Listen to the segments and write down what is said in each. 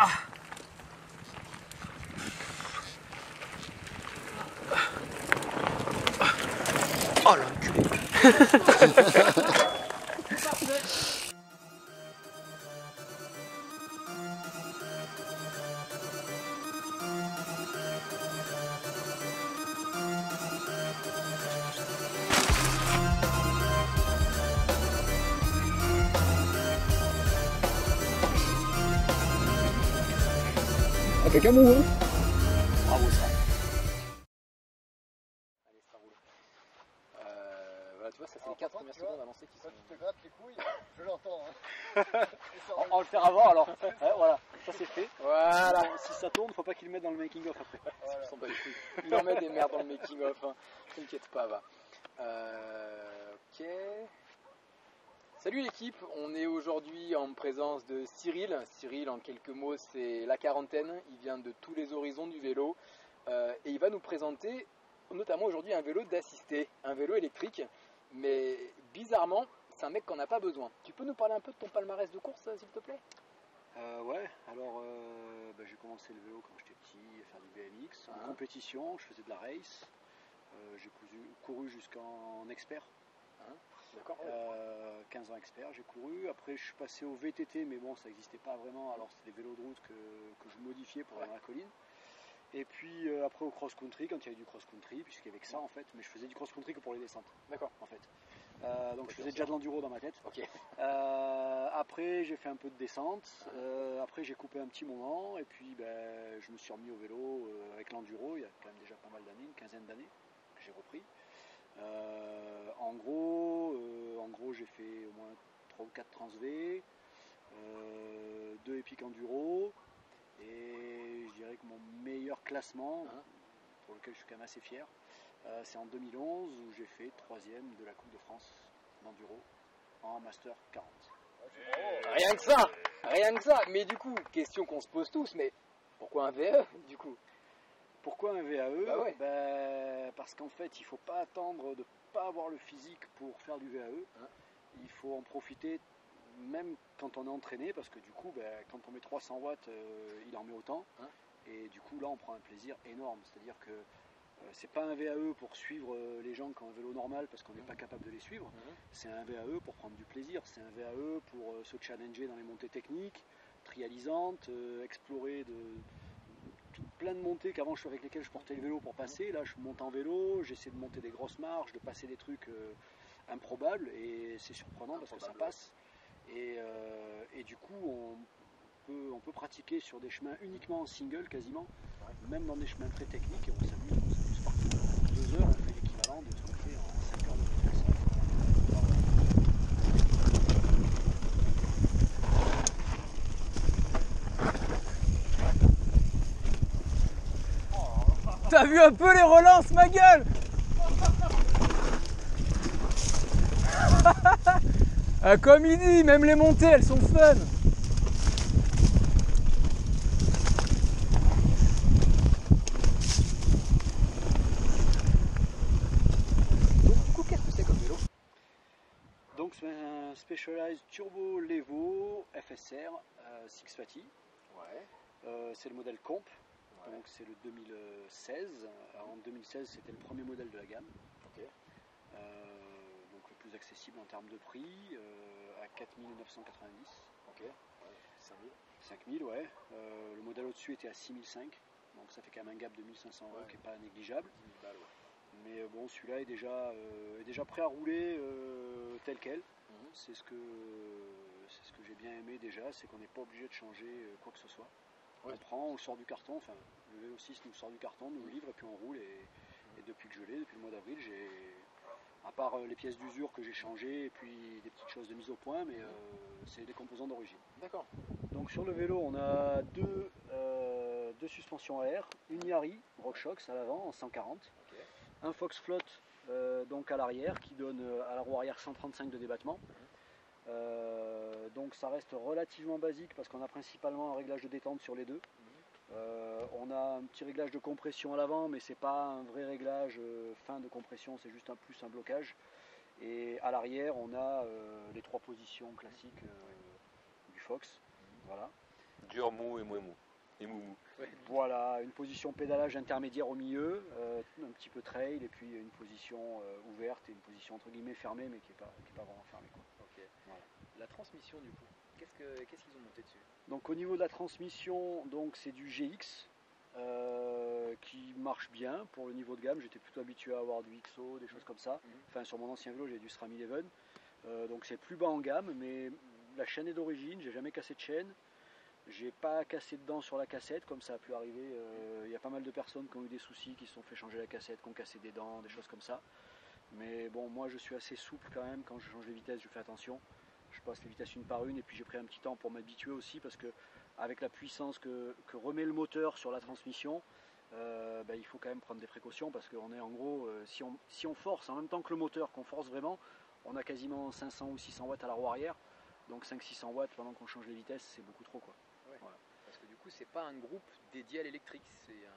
Oh l'enculé. Ah, quelqu'un m'ouvre, hein. Bravo ça. Allez, ça roule. Voilà, tu vois, ça fait les 4 premières secondes à lancer qui sont... Quand tu te grattes les couilles, je l'entends. Hein. On va le faire avant alors. Ouais, voilà, ça c'est fait. Voilà. Si ça tourne, faut pas qu'il le mette dans le making of après. Voilà. Ils s'en bat les couilles. Il en met des merdes dans le making of, hein. T'inquiète pas, va. Ok. Salut l'équipe, on est aujourd'hui en présence de Cyril. Cyril, en quelques mots, c'est la quarantaine. Il vient de tous les horizons du vélo et il va nous présenter notamment aujourd'hui un vélo d'assisté, un vélo électrique. Mais bizarrement, c'est un mec qu'on n'a pas besoin. Tu peux nous parler un peu de ton palmarès de course, s'il te plaît? Ouais, alors j'ai commencé le vélo quand j'étais petit, à faire du BMX, en compétition, je faisais de la race, j'ai couru jusqu'en expert. D'accord. 15 ans expert, j'ai couru. Après, je suis passé au VTT, mais bon, ça n'existait pas vraiment. Alors, c'était des vélos de route que je modifiais pour aller dans la colline. Et puis, après, au cross-country, quand il y avait du cross-country, puisqu'il y avait que ça en fait, mais je faisais du cross-country que pour les descentes. D'accord. En fait. Donc, je faisais déjà de l'enduro dans ma tête. Ok. Après, j'ai fait un peu de descente. Après, j'ai coupé un petit moment. Et puis, je me suis remis au vélo avec l'enduro. Il y a quand même déjà pas mal d'années, une quinzaine d'années que j'ai repris. En gros, j'ai fait au moins 3 ou 4 Trans-V, 2 Epic Enduro, et je dirais que mon meilleur classement, pour lequel je suis quand même assez fier, c'est en 2011 où j'ai fait 3e de la Coupe de France d'Enduro en Master 40. Rien que ça, rien que ça. Mais du coup, question qu'on se pose tous, mais pourquoi un VE du coup? Pourquoi un VAE? Bah ouais. Parce qu'en fait, il ne faut pas attendre de ne pas avoir le physique pour faire du VAE. Il faut en profiter même quand on est entraîné, parce que du coup, quand on met 300 watts, il en met autant. Et du coup, là, on prend un plaisir énorme. C'est-à-dire que c'est pas un VAE pour suivre les gens qui ont un vélo normal parce qu'on n'est pas capable de les suivre. C'est un VAE pour prendre du plaisir. C'est un VAE pour se challenger dans les montées techniques, trialisantes, explorer plein de montées avec lesquelles je portais le vélo pour passer. Là, je monte en vélo, j'essaie de monter des grosses marches, de passer des trucs improbables, et c'est surprenant parce que ça passe. Et du coup, on peut pratiquer sur des chemins uniquement en single quasiment, même dans des chemins très techniques, et on s'amuse partout. En 2 heures, on fait l'équivalent de ce qu'on fait en 5 heures de descente. T'as vu un peu les relances, ma gueule? Comme il dit, même les montées, elles sont fun. Donc du coup, qu'est-ce que c'est comme vélo? Donc c'est un Specialized Turbo Levo FSR 640. C'est le modèle Comp. Donc c'est le 2016. Alors, en 2016, c'était le premier modèle de la gamme. Donc le plus accessible en termes de prix, à 4 990. 5000, ouais. Le modèle au-dessus était à 6005. Donc ça fait quand même un gap de 1500 € qui n'est pas négligeable. Mais bon, celui-là est déjà prêt à rouler tel quel. C'est ce que j'ai bien aimé déjà, c'est qu'on n'est pas obligé de changer quoi que ce soit. On prend, on sort du carton, enfin le Vélo 6 nous sort du carton, nous le livre et puis on roule. Et depuis que je l'ai, depuis le mois d'avril, à part les pièces d'usure que j'ai changées et puis des petites choses de mise au point, mais c'est des composants d'origine. D'accord. Donc sur le vélo, on a deux suspensions à air, une Yari RockShox à l'avant en 140, un Fox Float donc à l'arrière qui donne à la roue arrière 135 de débattement. Donc ça reste relativement basique parce qu'on a principalement un réglage de détente sur les deux. On a un petit réglage de compression à l'avant, mais c'est pas un vrai réglage fin de compression, c'est juste un blocage. Et à l'arrière, on a les 3 positions classiques du Fox. Voilà. Dur, mou et moins mou. Et mou. Voilà, une position pédalage intermédiaire au milieu, un petit peu trail, et puis une position ouverte et une position entre guillemets fermée, mais qui n'est pas vraiment fermée, quoi. Ok. Voilà. La transmission du coup, qu'est-ce qu'ils ont monté dessus? Donc au niveau de la transmission, donc c'est du GX qui marche bien pour le niveau de gamme. J'étais plutôt habitué à avoir du XO, des choses comme ça. Enfin, sur mon ancien vélo, j'ai du SRAM 11. Donc c'est plus bas en gamme, mais la chaîne est d'origine, j'ai jamais cassé de chaîne. J'ai pas cassé de dents sur la cassette, comme ça a pu arriver. Il y a pas mal de personnes qui ont eu des soucis, qui se sont fait changer la cassette, qui ont cassé des dents, des choses comme ça. Mais bon, moi je suis assez souple quand même. Quand je change les vitesses, je fais attention. Je passe les vitesses une par une, et puis j'ai pris un petit temps pour m'habituer aussi, parce que avec la puissance que remet le moteur sur la transmission, il faut quand même prendre des précautions, parce qu'on est en gros, si on force en même temps que le moteur, qu'on force vraiment, on a quasiment 500 ou 600 watts à la roue arrière. Donc 500-600 watts pendant qu'on change les vitesses, c'est beaucoup trop, quoi. Ouais. Voilà. Parce que du coup, c'est pas un groupe dédié à l'électrique.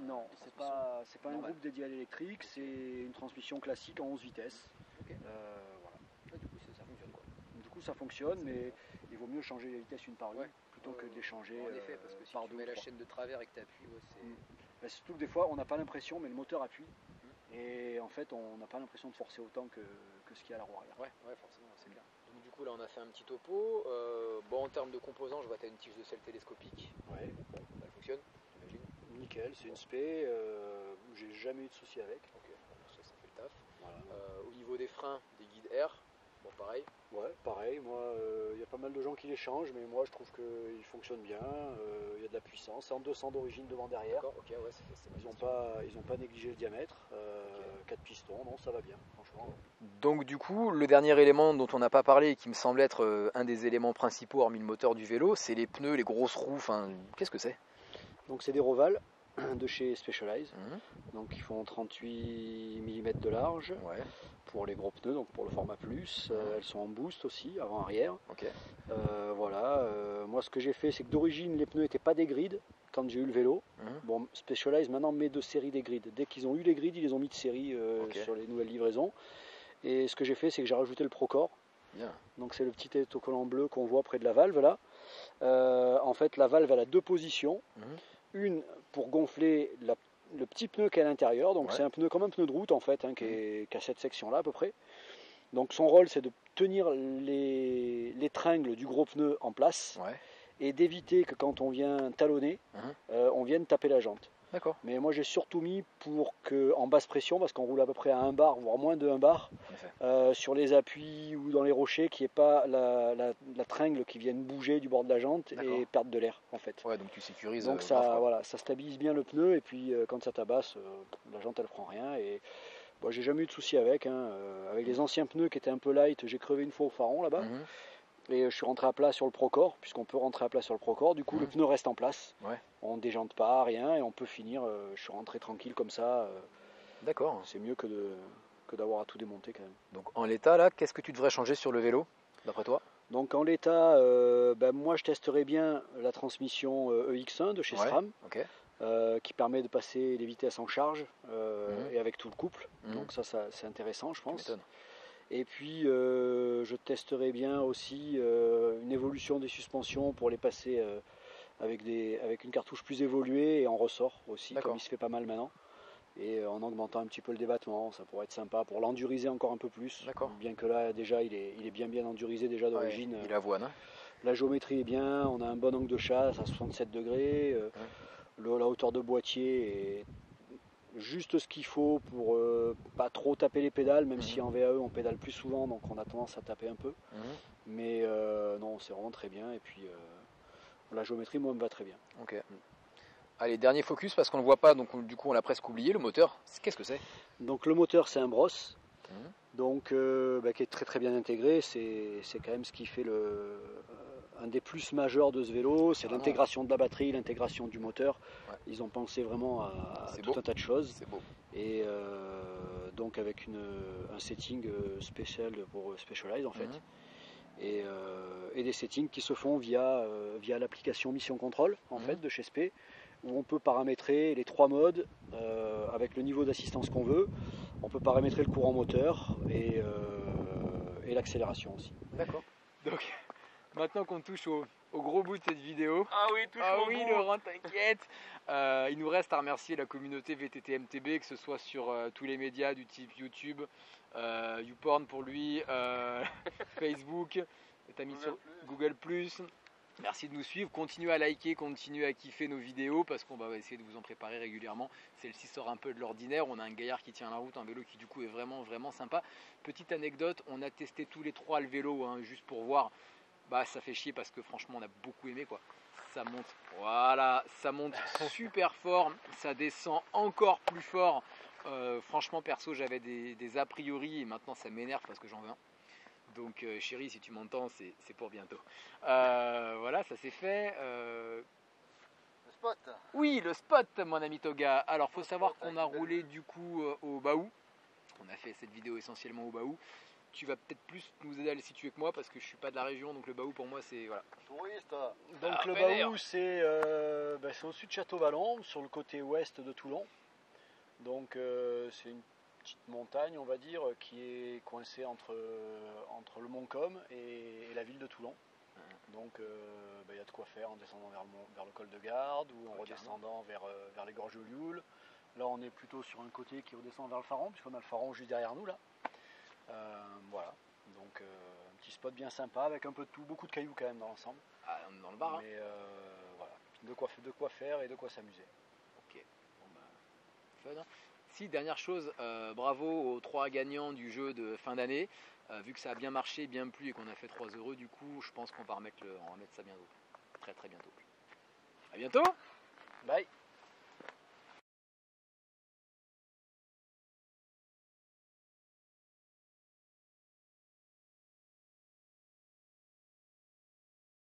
Non, c'est pas un groupe dédié à l'électrique, c'est une transmission classique en 11 vitesses. Okay. Voilà. Ouais, du coup, ça fonctionne, quoi. Du coup, ça fonctionne, mais il vaut mieux changer les vitesses une par une plutôt que de les changer en effet, parce que si par tu mets la chaîne de travers et que tu appuies, c'est... Surtout que des fois, on n'a pas l'impression, mais le moteur appuie. Et en fait, on n'a pas l'impression de forcer autant que ce qu'il y a à la roue arrière. Ouais, forcément, c'est clair. Donc du coup, là, on a fait un petit topo. Bon, en termes de composants, je vois que tu as une tige de selle télescopique. Ouais. Bon, elle fonctionne, j'imagine. Nickel, c'est une spé, j'ai jamais eu de soucis avec. Ok, ça fait le taf. Voilà. Au niveau des freins, des guides air, bon, pareil. Ouais, pareil, moi, il y a pas mal de gens qui les changent, mais moi je trouve qu'ils fonctionnent bien, il y a de la puissance, c'est en 200 d'origine devant-derrière. D'accord, ok, ouais, ils ont pas négligé le diamètre, 4 pistons, non, ça va bien, franchement. Donc du coup, le dernier élément dont on n'a pas parlé et qui me semble être un des éléments principaux hormis le moteur du vélo, c'est les pneus, les grosses roues, enfin, qu'est-ce que c'est? Donc c'est des Roval de chez Specialized, donc ils font 38 mm de large. Ouais. Pour les gros pneus, donc pour le format plus, elles sont en boost aussi, avant-arrière. Ok. Voilà, moi ce que j'ai fait, c'est que d'origine les pneus n'étaient pas des grids quand j'ai eu le vélo. Bon, Specialized maintenant met de série des grids. Dès qu'ils ont eu les grids, ils les ont mis de série sur les nouvelles livraisons. Et ce que j'ai fait, c'est que j'ai rajouté le Procore. Bien. Donc c'est le petit autocollant bleu qu'on voit près de la valve là. En fait, la valve elle a deux positions. Une pour gonfler le petit pneu qui est à l'intérieur, donc c'est un pneu comme un pneu de route en fait, qui a cette section là à peu près. Donc son rôle c'est de tenir les tringles du gros pneu en place et d'éviter que quand on vient talonner, on vienne taper la jante. D'accord. Mais moi j'ai surtout mis pour que en basse pression, parce qu'on roule à peu près à 1 bar, voire moins de 1 bar, sur les appuis ou dans les rochers, qu'il n'y ait pas la tringle qui vienne bouger du bord de la jante et perdre de l'air en fait. Ouais, donc tu sécurises. Donc ça stabilise bien le pneu, et puis quand ça tabasse, la jante elle prend rien. Et bon, j'ai jamais eu de soucis avec. Avec les anciens pneus qui étaient un peu light, j'ai crevé une fois au faron là-bas. Et je suis rentré à plat sur le Procore, puisqu'on peut rentrer à plat sur le Procore. Du coup, le pneu reste en place. On ne déjante pas, rien, et on peut finir. Je suis rentré tranquille comme ça. D'accord. C'est mieux que d'avoir à tout démonter quand même. Donc en l'état, là, qu'est-ce que tu devrais changer sur le vélo, d'après toi? Donc en l'état, moi je testerais bien la transmission EX1 de chez SRAM. Qui permet de passer les vitesses en charge et avec tout le couple. Donc ça c'est intéressant, je pense. Et puis je testerai bien aussi une évolution des suspensions pour les passer avec une cartouche plus évoluée et en ressort aussi, comme il se fait pas mal maintenant. Et en augmentant un petit peu le débattement, ça pourrait être sympa pour l'enduriser encore un peu plus. Bien que là déjà il est bien endurisé déjà d'origine. Il avoine. Hein. La géométrie est bien, on a un bon angle de chasse à 67 degrés. La hauteur de boîtier est juste ce qu'il faut pour pas trop taper les pédales, même si en VAE on pédale plus souvent, donc on a tendance à taper un peu. Mais non, c'est vraiment très bien. Et puis la géométrie, moi, me va très bien. Ok. Allez, dernier focus, parce qu'on ne le voit pas, donc du coup on l'a presque oublié. Le moteur, qu'est-ce que c'est? Donc le moteur, c'est un Bross, donc qui est très très bien intégré. C'est quand même ce qui fait un des plus majeurs de ce vélo, c'est l'intégration de la batterie, l'intégration du moteur. Ils ont pensé vraiment à tout un tas de choses. C'est beau. Et donc avec un setting spécial pour Specialized en fait. Et des settings qui se font via l'application Mission Control en fait de chez SP, où on peut paramétrer les 3 modes avec le niveau d'assistance qu'on veut. On peut paramétrer le courant moteur et l'accélération aussi. D'accord. Donc maintenant qu'on touche au au gros bout de cette vidéo. Ah oui, toujours Ah oui, Laurent, t'inquiète. Il nous reste à remercier la communauté VTT MTB, que ce soit sur tous les médias du type YouTube, YouPorn pour lui, Facebook, t'as mis sur Google+. Merci de nous suivre, continuez à liker, continuez à kiffer nos vidéos parce qu'on va essayer de vous en préparer régulièrement. Celle-ci sort un peu de l'ordinaire, on a un gaillard qui tient la route, un vélo qui du coup est vraiment sympa. Petite anecdote, on a testé tous les trois le vélo hein, juste pour voir. Bah ça fait chier parce que franchement on a beaucoup aimé quoi. Ça monte, voilà, ça monte super fort, ça descend encore plus fort. Franchement perso j'avais des a priori et maintenant ça m'énerve parce que j'en veux un. Donc chérie, si tu m'entends, c'est pour bientôt. Voilà, ça c'est fait. Le spot. Oui, le spot, mon ami Toga. Alors, faut savoir qu'on a roulé du coup au Baou. On a fait cette vidéo essentiellement au Baou. Tu vas peut-être plus nous aider à le situer que moi parce que je suis pas de la région, donc le Baou pour moi c'est voilà. Touriste. Donc le vénère. Baou, c'est au-dessus de Château-Vallon, sur le côté ouest de Toulon. Donc c'est une petite montagne, on va dire, qui est coincée entre le Mont-Côme et la ville de Toulon. Donc il y a de quoi faire en descendant vers le col de Garde ou en redescendant vers les gorges de Lioul. Là on est plutôt sur un côté qui redescend vers le Faron, puisqu'on a le Faron juste derrière nous là. Voilà, donc un petit spot bien sympa avec un peu de tout, beaucoup de cailloux quand même dans l'ensemble. Ah, on est dans le bar. Mais voilà, de quoi faire et de quoi s'amuser. Ok, bon bah, fun. Si, dernière chose, bravo aux 3 gagnants du jeu de fin d'année. Vu que ça a bien marché, bien plu et qu'on a fait 3 heureux, du coup, je pense qu'on va remettre ça bientôt. Très bientôt. À bientôt. Bye.